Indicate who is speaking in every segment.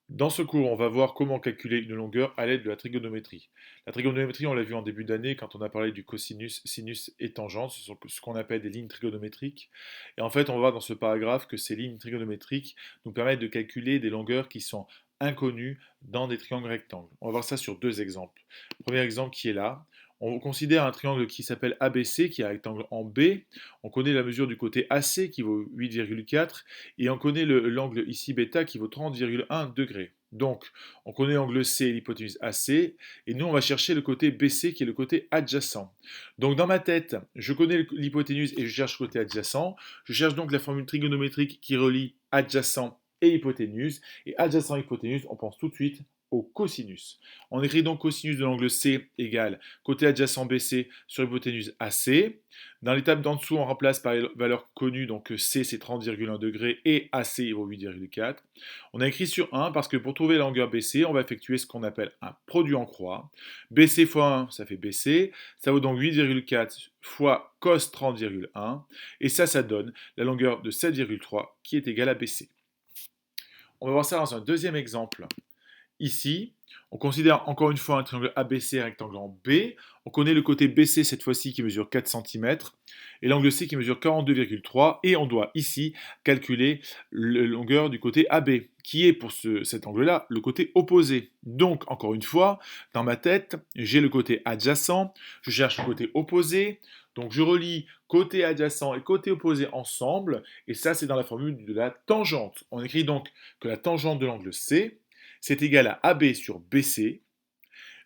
Speaker 1: Dans ce cours, on va voir comment calculer une longueur à l'aide de la trigonométrie. La trigonométrie, on l'a vu en début d'année quand on a parlé du cosinus, sinus et tangente, ce sont ce qu'on appelle des lignes trigonométriques. Et en fait, on va voir dans ce paragraphe que ces lignes trigonométriques nous permettent de calculer des longueurs qui sont inconnues dans des triangles rectangles. On va voir ça sur deux exemples. Premier exemple qui est là. On considère un triangle qui s'appelle ABC, qui est un rectangle en B. On connaît la mesure du côté AC qui vaut 8,4 et on connaît l'angle ici bêta qui vaut 30,1 degrés. Donc, on connaît l'angle C et l'hypoténuse AC, et nous, on va chercher le côté BC qui est le côté adjacent. Donc, dans ma tête, je connais l'hypoténuse et je cherche le côté adjacent. Je cherche donc la formule trigonométrique qui relie adjacent et hypoténuse. Et adjacent et hypoténuse, on pense tout de suite au cosinus. On écrit donc cosinus de l'angle C égale côté adjacent BC sur hypoténuse AC. Dans l'étape d'en dessous, on remplace par les valeurs connues, donc C c'est 30,1 degrés et AC il vaut 8,4. On a écrit sur 1 parce que pour trouver la longueur BC, on va effectuer ce qu'on appelle un produit en croix. BC fois 1, ça fait BC, ça vaut donc 8,4 fois cos 30,1 et ça donne la longueur de 7,3 qui est égale à BC. On va voir ça dans un deuxième exemple. Ici, on considère encore une fois un triangle ABC rectangle en B. On connaît le côté BC cette fois-ci qui mesure 4 cm et l'angle C qui mesure 42,3 et on doit ici calculer la longueur du côté AB qui est pour cet angle-là le côté opposé. Donc encore une fois, dans ma tête, j'ai le côté adjacent, je cherche le côté opposé, donc je relie côté adjacent et côté opposé ensemble et ça c'est dans la formule de la tangente. On écrit donc que la tangente de l'angle C c'est égal à AB sur BC.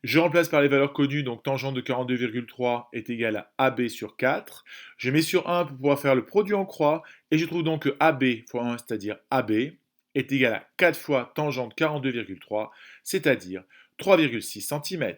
Speaker 1: Je remplace par les valeurs connues, donc tangente de 42,3 est égal à AB sur 4. Je mets sur 1 pour pouvoir faire le produit en croix, et je trouve donc que AB fois 1, c'est-à-dire AB, est égal à 4 fois tangente 42,3, c'est-à-dire 3,6 cm.